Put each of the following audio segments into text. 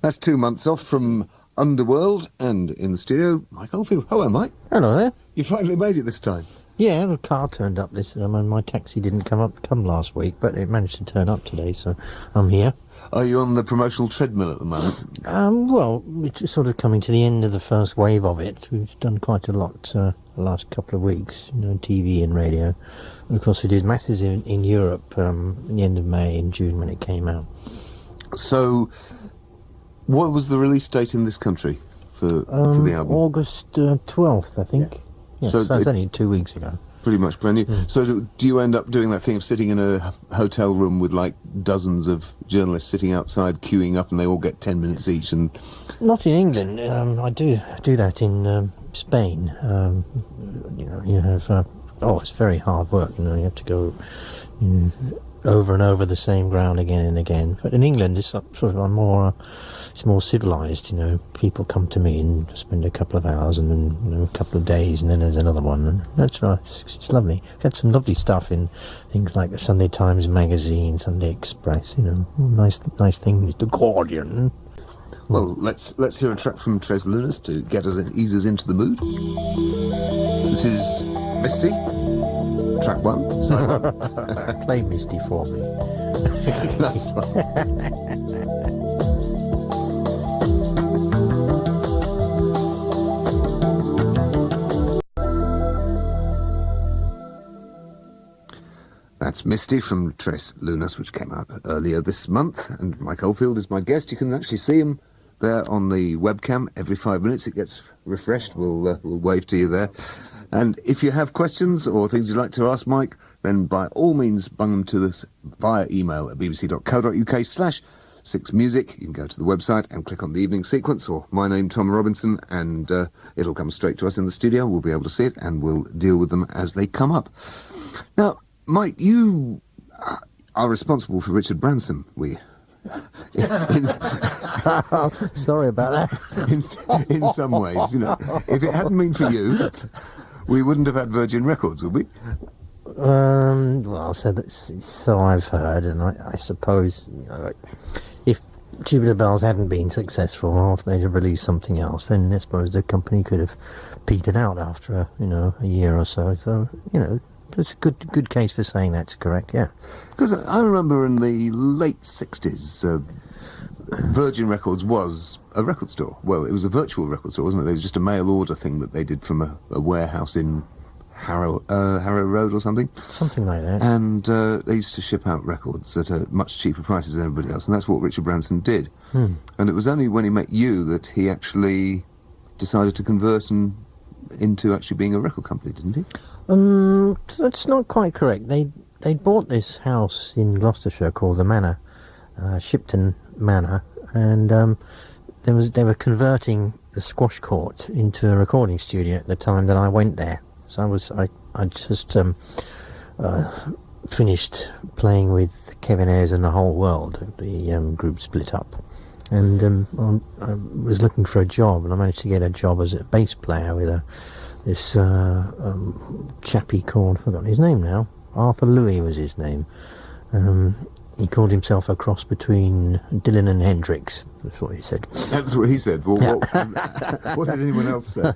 That's 2 months off from Underworld, and in the studio, Mike Oldfield. Hello, Mike. Hello there. You finally made it this time. Yeah, the car turned up this. My taxi didn't come last week, but it managed to turn up today, so I'm here. Are you on the promotional treadmill at the moment? Well, it's sort of coming to the end of the first wave of it. We've done quite a lot the last couple of weeks, TV and radio. And of course, we did masses in Europe at the end of May and June when it came out. So, what was the release date in this country for the album? August 12th, I think. Yeah, so it's only 2 weeks ago. Pretty much brand new. Mm. So do you end up doing that thing of sitting in a hotel room with like dozens of journalists sitting outside queuing up and they all get 10 minutes each? And not in England. I do that in Spain. You have... it's very hard work, you have to go over and over the same ground again and again. But in England, it's it's more civilised, People come to me and spend a couple of hours and then, a couple of days, and then there's another one. And that's right, it's lovely. I've had some lovely stuff in things like the Sunday Times Magazine, Sunday Express, nice things, The Guardian. Well, let's hear a track from Tr3s Lunas to ease us into the mood. This is Misty, track 1, side 1. Play Misty for me. That's right. That's Misty from Tr3s Lunas, which came out earlier this month, and Mike Oldfield is my guest. You can actually see him there on the webcam every 5 minutes. It gets refreshed. We'll wave to you there. And if you have questions or things you'd like to ask Mike, then by all means bung them to us via email at bbc.co.uk/6music. You can go to the website and click on the evening sequence, or my name, Tom Robinson, and it'll come straight to us in the studio. We'll be able to see it, and we'll deal with them as they come up. Now, Mike, you are responsible for Richard Branson. Sorry about that. In some ways, if it hadn't been for you, we wouldn't have had Virgin Records, would we? Well, so I've heard, and I suppose, if Tubular Bells hadn't been successful after they'd have released something else, then I suppose the company could have petered out after a year or so. So, it's a good case for saying that's correct, yeah. Because I remember in the late 60s, Virgin Records was a record store. Well, it was a virtual record store, wasn't it? It was just a mail order thing that they did from a warehouse in Harrow Road or something. Something like that. And they used to ship out records at a much cheaper prices than everybody else, and that's what Richard Branson did. And it was only when he met you that he actually decided to convert into actually being a record company, didn't he? That's not quite correct. They bought this house in Gloucestershire called the Manor, Shipton Manor, and they were converting the squash court into a recording studio at the time that I went there. So I just finished playing with Kevin Ayres and the Whole World. The group split up, and I was looking for a job, and I managed to get a job as a bass player with this chappie called, I've forgotten his name now, Arthur Louis was his name. He called himself a cross between Dylan and Hendrix. That's what he said. That's what he said. Well, what did anyone else say?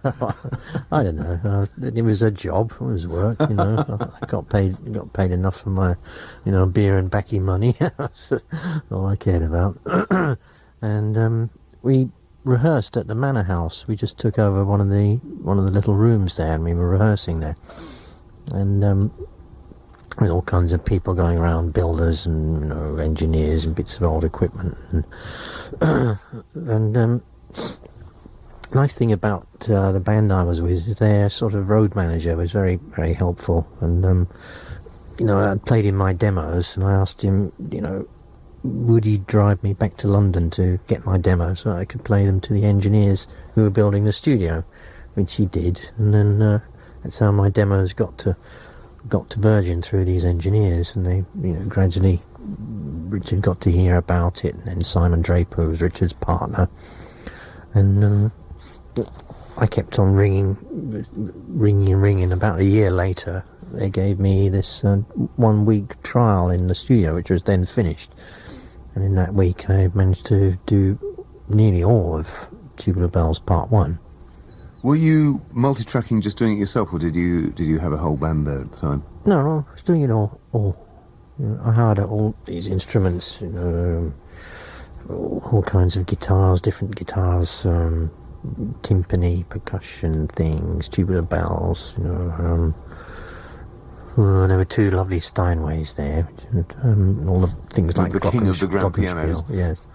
I don't know. It was a job. It was work. I got paid enough for my, beer and baccy money. That's all I cared about. And we rehearsed at the Manor House. We just took over one of the little rooms there, and we were rehearsing there. And with all kinds of people going around, builders and engineers and bits of old equipment. And nice thing about the band I was with is their sort of road manager was very, very helpful. And I played in my demos, and I asked him, would he drive me back to London to get my demo so I could play them to the engineers who were building the studio, which he did. And then that's how my demos got to Virgin, through these engineers, and they, gradually Richard got to hear about it, and then Simon Draper was Richard's partner, and I kept on ringing. About a year later, they gave me this 1 week trial in the studio, which was then finished, and in that week I managed to do nearly all of Tubular Bells Part 1. Were you multi-tracking, just doing it yourself, or did you have a whole band there at the time? No, I was doing it all. You know, I hired all these instruments, you know, all kinds of guitars, different guitars, timpani, percussion things, tubular bells, you know. There were 2 lovely Steinways there, all the things like the king of the grand pianos. Yes.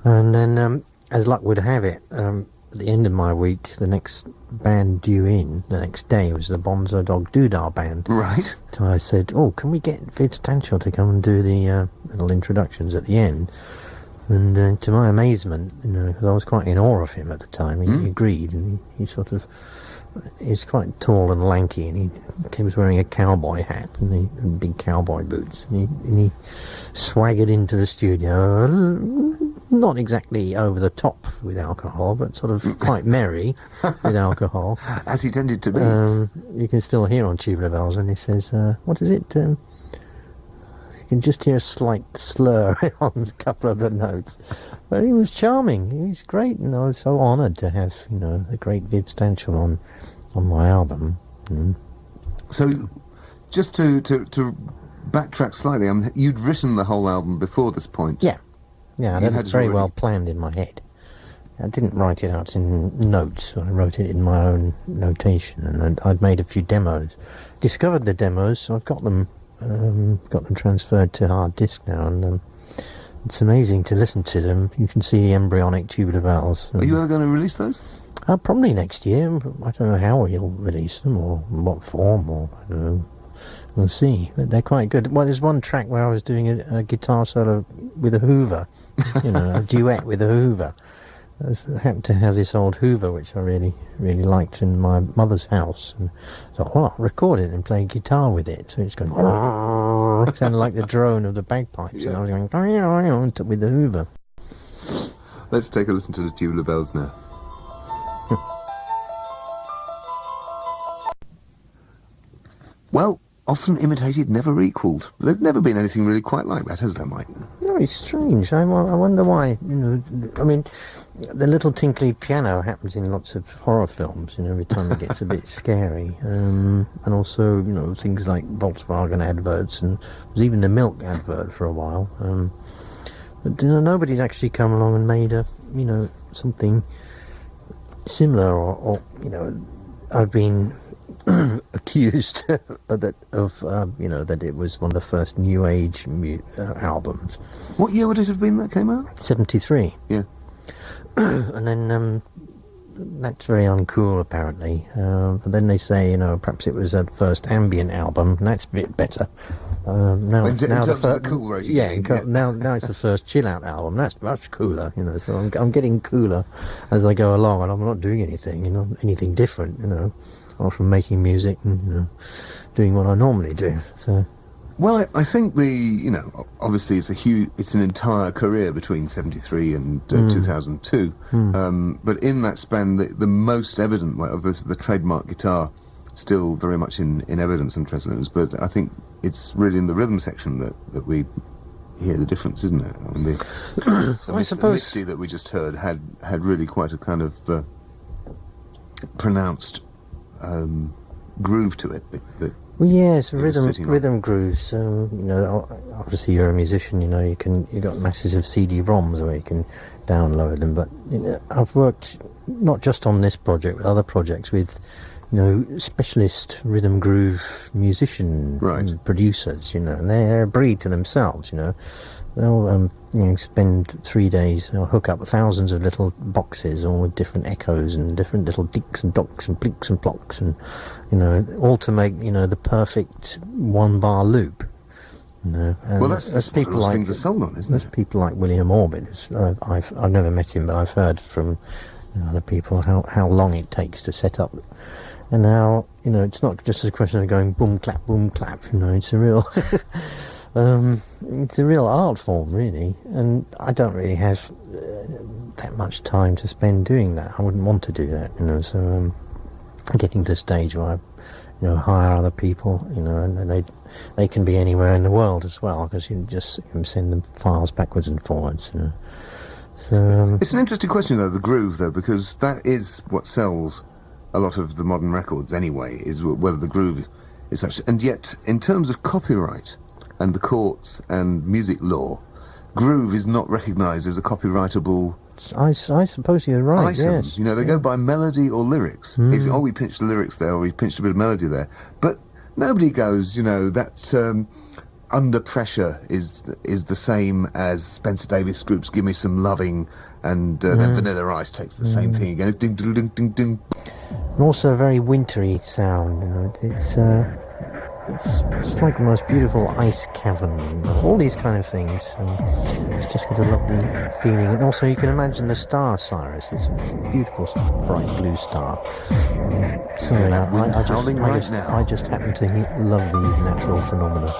And then, as luck would have it, at the end of my week, the next band due in the next day was the Bonzo Dog Doodah band. Right. So I said, "Oh, can we get Viv Stanchel to come and do the little introductions at the end?" And to my amazement, you know, because I was quite in awe of him at the time, he agreed, and he sort of, he's quite tall and lanky, and he was wearing a cowboy hat and big cowboy boots, and he swaggered into the studio, not exactly over the top with alcohol, but sort of quite merry with alcohol. As he tended to be. You can still hear on Tubular Bells, and he says, what is it? You can just hear a slight slur on a couple of the notes. But he was charming. He's great, and I was so honoured to have, you know, the great Viv Stanchel on my album. So, just to backtrack slightly, you'd written the whole album before this point. Yeah, I had it very well planned in my head. I didn't write it out in notes. I wrote it in my own notation, and I'd made a few demos. Discovered the demos, so I've got them transferred to hard disk now, and it's amazing to listen to them. You can see the embryonic Tubular Bells. Are you ever going to release those? Probably next year. I don't know how we'll release them, or in what form, or I don't know. We'll see. But they're quite good. Well, there's one track where I was doing a guitar solo with a Hoover, you know, a duet with a Hoover. I happened to have this old Hoover, which I really, really liked, in my mother's house. And I thought, well, I'll record it and play guitar with it. So it's going, it sounded like the drone of the bagpipes. Yeah. And I was going, with the Hoover. Let's take a listen to the Tubular Bells now. Well, often imitated, never equalled. There's never been anything really quite like that, has there, Mike? Very strange. I wonder why. You know, I mean, the little tinkly piano happens in lots of horror films. You know, every time it gets a bit scary, and also, you know, things like Volkswagen adverts, and there's even the milk advert for a while. But you know, nobody's actually come along and made something similar, or you know, I've been accused that it was one of the first New Age albums. What year would it have been that came out? 73. Yeah. And then that's very uncool, apparently. But then they say, you know, perhaps it was a first ambient album, and that's a bit better. Now in terms of the cool rating. Yeah, now it's the first chill out album. That's much cooler, you know. So I'm getting cooler as I go along, and I'm not doing anything, you know, anything different, you know, apart from making music and, you know, doing what I normally do. So. Well, I think obviously it's an entire career between 73 and 2002. But in that span, the most evident way of this, the trademark guitar, still very much in evidence on Tr3s Lunas. But I think it's really in the rhythm section that we hear the difference, isn't it? I mean, the Misty that we just heard had really quite a kind of pronounced groove to it. Well, yes, rhythm grooves. You know, obviously you're a musician. You know, you got masses of CD-ROMs where you can download them. But you know, I've worked not just on this project, but other projects with, you know, specialist rhythm groove musician producers. You know, and they're a breed to themselves. You know, they'll spend 3 days, they'll hook up thousands of little boxes, all with different echoes and different little dinks and docks and blinks and blocks, and, you know, all to make, you know, the perfect 1-bar loop. You know, and well, that's people like things are sold on, isn't it? There's people like William Orbit. I've never met him, but I've heard from, you know, other people how long it takes to set up. And now, you know, it's not just a question of going boom clap, you know, it's a real it's a real art form, really, and I don't really have that much time to spend doing that. I wouldn't want to do that, you know. So getting to the stage where I, you know, hire other people, you know, and they can be anywhere in the world as well, because you can just send them files backwards and forwards, you know. So It's an interesting question, though, the groove, though, because that is what sells a lot of the modern records anyway, is whether the groove is such. And yet, in terms of copyright and the courts and music law, groove is not recognised as a copyrightable I suppose you're right. item. Yes. You know, they go by melody or lyrics. If, oh, we pinched the lyrics there, or we pinched a bit of melody there. But nobody goes, you know, that Under Pressure is the same as Spencer Davis Group's Give Me Some Loving, and then Vanilla Ice takes the same thing again. Ding, ding, ding, ding, ding. And also a very wintry sound. You know, it's like the most beautiful ice cavern. You know, all these kind of things. And it's just got a lovely feeling. And also, you can imagine the star, Cyrus. It's a beautiful, bright blue star. Sorry, I just happen to love these natural phenomena.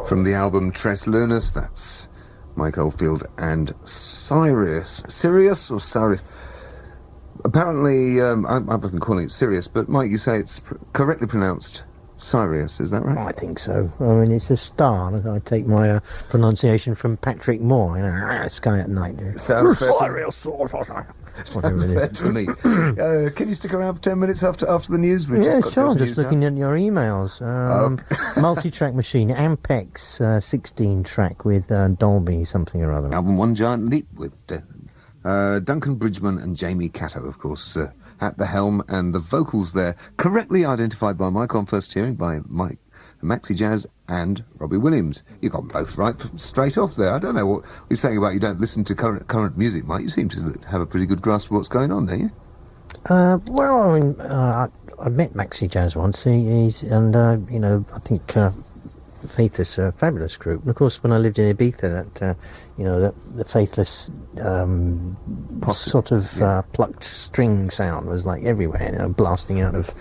From the album Tr3s Lunas, that's Mike Oldfield and Sirius. Sirius or Sirius? Apparently, I've been calling it Sirius, but Mike, you say it's correctly pronounced Sirius, is that right? I think so. I mean, it's a star. I take my pronunciation from Patrick Moore. You know, Sky at Night. Sounds fair to, Sounds fair to me. Can you stick around for 10 minutes after the news? We've Yeah, just got sure. the Just news now. looking at your emails. Multi-track machine, Ampex 16-track with Dolby something or other. Album One Giant Leap with Duncan Bridgman and Jamie Catto, of course, at the helm, and the vocals there correctly identified by Mike on first hearing by Mike, Maxi Jazz and Robbie Williams. You got them both right straight off there. I don't know what you're saying about you don't listen to current music, Mike. You seem to have a pretty good grasp of what's going on, don't you? Well, I mean, I met Maxi Jazz once. He's and you know, I think Faithless are a fabulous group. And of course, when I lived in Ibiza, that you know, the Faithless sort of plucked string sound was like everywhere, you know, blasting out of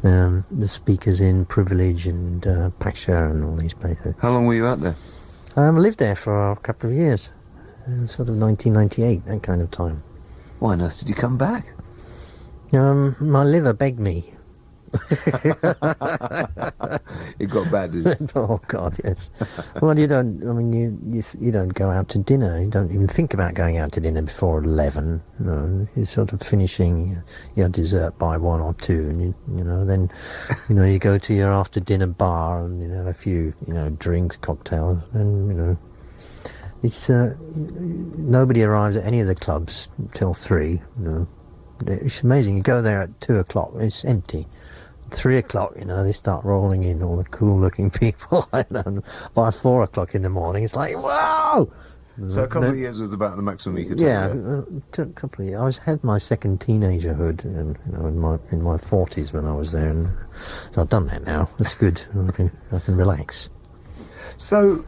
the speakers in Privilege and Pasha and all these places. How long were you out there? I lived there for a couple of years, sort of 1998, that kind of time. Why on earth did you come back? My liver begged me. It got bad, did it? Oh God, yes. Well, you don't. I mean, you don't go out to dinner. You don't even think about going out to dinner before 11. You know, you're sort of finishing your dessert by 1 or 2, and you know, then you know, you go to your after dinner bar and you know, have a few, you know, drinks, cocktails, and you know, it's nobody arrives at any of the clubs till 3. You know, it's amazing. You go there at 2 o'clock, it's empty. 3 o'clock, you know, they start rolling in, all the cool-looking people. And by 4 o'clock in the morning, it's like, wow! So a couple of years was about the maximum you could take. Yeah, took a couple of years. I had my second teenagerhood, and you know, in my 40s when I was there, and so I've done that now. That's good. I can relax. So,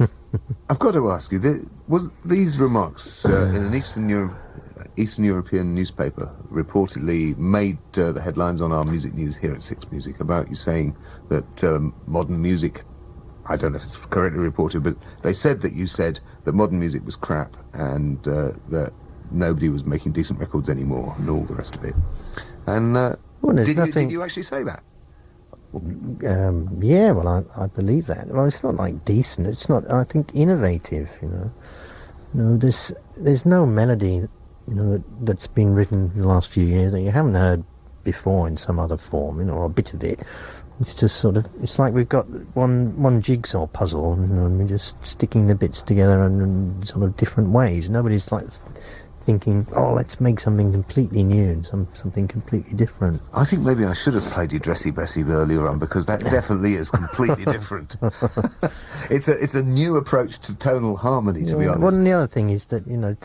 I've got to ask you, was these remarks in an Eastern European newspaper reportedly made the headlines on our music news here at Six Music about you saying that modern music, I don't know if it's correctly reported, but they said that you said that modern music was crap and that nobody was making decent records anymore and all the rest of it. And did you actually say that? Yeah, well, I believe that. Well, it's not like decent. It's not, I think, innovative, you know. No, there's no melody, you know, that's been written in the last few years that you haven't heard before in some other form, you know, or a bit of it. It's just sort of, it's like we've got one jigsaw puzzle, you know, and we're just sticking the bits together in sort of different ways. Nobody's like thinking, oh, let's make something completely new and something completely different. I think maybe I should have played you Dressy Bessy earlier on, because that definitely is completely different. It's a new approach to tonal harmony, to be honest. Well, and the other thing is that, you know,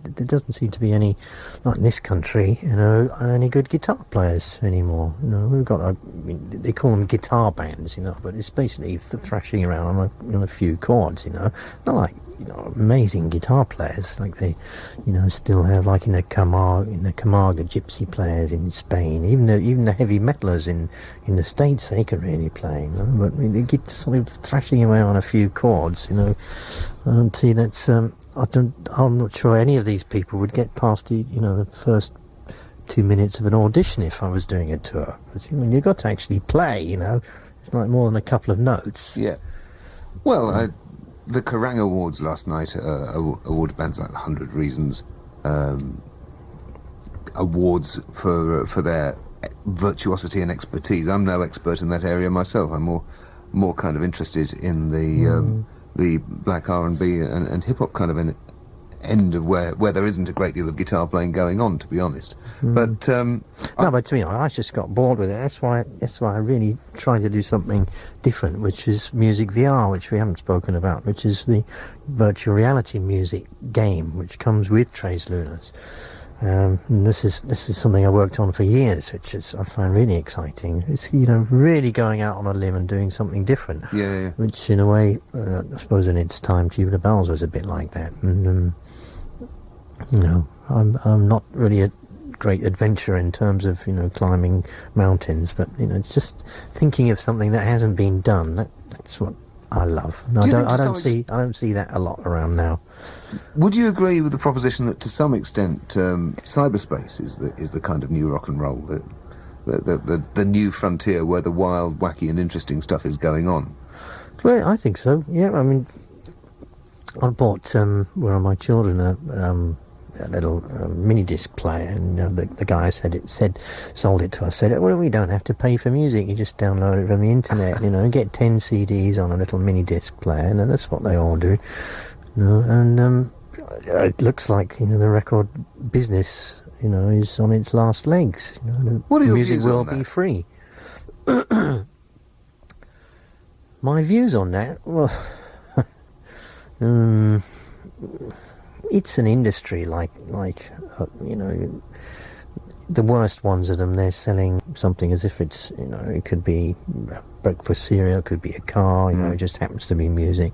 there doesn't seem to be any, not in this country, any good guitar players anymore. We've got, they call them guitar bands, but it's basically thrashing around on a few chords, not like, amazing guitar players like they, still have, like in the Camarga gypsy players in Spain, even the heavy metalers in the States, they can really play, but they get sort of thrashing away on a few chords, and see that's I'm not sure any of these people would get past the first 2 minutes of an audition if I was doing a tour. You've got to actually play, it's like more than a couple of notes. Yeah. Well, the Kerrang Awards last night awarded bands like 100 Reasons awards for their virtuosity and expertise. I'm no expert in that area myself. I'm more kind of interested in the black R&B and hip hop kind of an end of where there isn't a great deal of guitar playing going on, to be honest. But but to me, I just got bored with it. That's why I really tried to do something different, which is music VR, which we haven't spoken about, which is the virtual reality music game, which comes with Tr3s Lunas. And this is something I worked on for years, which I find really exciting. It's really going out on a limb and doing something different. Yeah. Which in a way, I suppose in its time, Tubular Bells was a bit like that. And I'm not really a great adventurer in terms of climbing mountains, but it's just thinking of something that hasn't been done. That's what I love. And I don't see that a lot around now. Would you agree with the proposition that to some extent cyberspace is the kind of new rock and roll, the new frontier where the wild, wacky and interesting stuff is going on? Well, I think so, yeah. I mean, I bought one of my children a little mini disc player, and the guy sold it to us, said, well, we don't have to pay for music, you just download it from the internet, and get 10 CDs on a little mini disc player, and that's what they all do. And it looks like the record business is on its last legs. What are your music views will on that? be free. My views on that, well, it's an industry like the worst ones of them. They're selling something as if it's it could be breakfast cereal, it could be a car, it just happens to be music.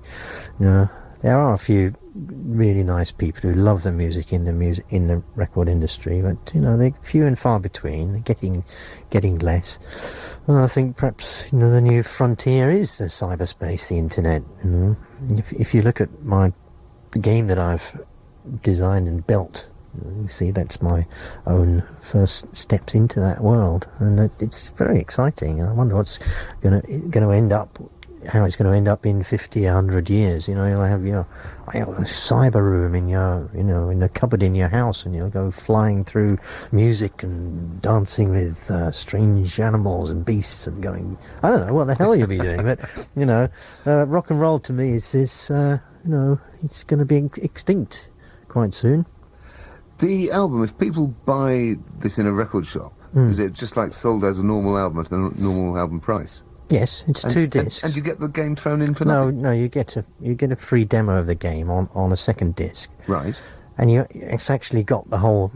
There are a few really nice people who love the music in the record industry, but they're few and far between, getting less. And I think perhaps the new frontier is the cyberspace, the internet. If you look at the game that I've designed and built, you see that's my own first steps into that world, and it's very exciting. I wonder what's going to end up. How it's going to end up in 50, 100 years. You'll have a cyber room in in the cupboard in your house, and you'll go flying through music and dancing with strange animals and beasts and going, I don't know what the hell you'll be doing, but rock and roll to me is this, it's going to be extinct quite soon. The album, if people buy this in a record shop, is it just like sold as a normal album at the normal album price? Yes, it's 2 discs. And you get the game thrown in for nothing? No, you get a free demo of the game on a second disc. Right. And it's actually got the whole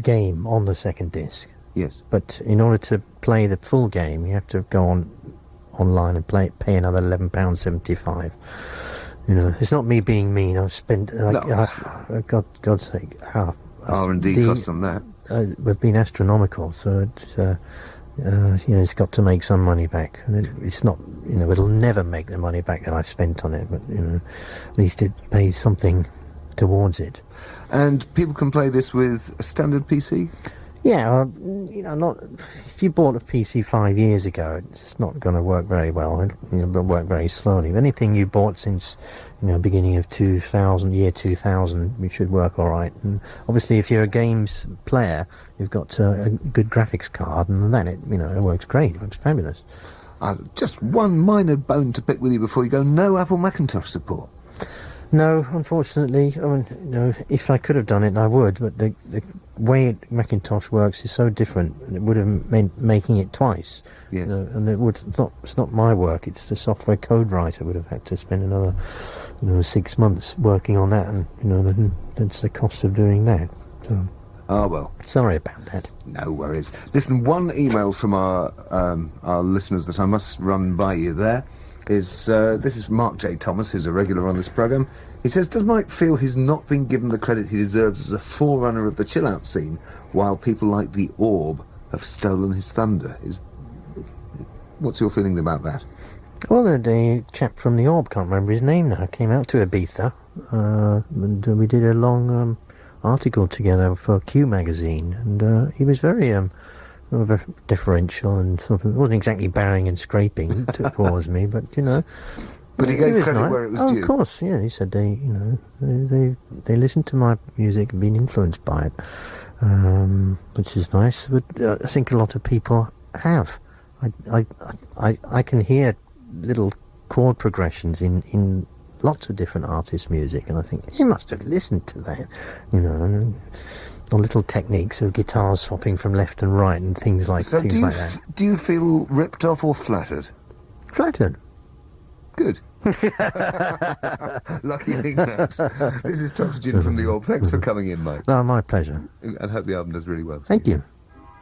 game on the second disc. Yes. But in order to play the full game, you have to go online and pay another £11.75. It's not me being mean. I've spent, God's sake, R&D costs on that. We've been astronomical, so it's got to make some money back. And it's not, it'll never make the money back that I've spent on it, but, at least it pays something towards it. And people can play this with a standard PC? Yeah, if you bought a PC 5 years ago, it's not going to work very well. It'll work very slowly. Anything you bought since, beginning of 2000, year 2000, it should work all right. And obviously, if you're a games player, you've got a good graphics card, and then it works great. It works fabulous. Just one minor bone to pick with you before you go. No Apple Macintosh support. No, unfortunately. If I could have done it, I would. But the way Macintosh works is so different. It would have meant making it twice. Yes. And it's not my work. It's the software code writer would have had to spend another 6 months working on that, and that's the cost of doing that. So, Oh, well, sorry about that. no worries. Listen, one email from our listeners that I must run by you there is, this is Mark J. Thomas, who's a regular on this programme. He says, does Mike feel he's not been given the credit he deserves as a forerunner of the chill-out scene, while people like the Orb have stolen his thunder? What's your feelings about that? Well, the chap from the Orb, can't remember his name now, came out to Ibiza, and we did a long article together for Q magazine, and he was very deferential and sort of wasn't exactly bowing and scraping towards me, but But he gave was credit nice. where it was Oh, due. of course, yeah. He said they listened to my music and been influenced by it, which is nice. But I think a lot of people have. I can hear little chord progressions in lots of different artists' music, and I think he must have listened to that, or little techniques of guitars swapping from left and right and things like So that. do you feel ripped off or flattered? Flattered. Good. Lucky thing that. This is Toxygen from the Orb. Thanks for coming in, Mike. Oh, my pleasure. And hope the album does really well. Thank you.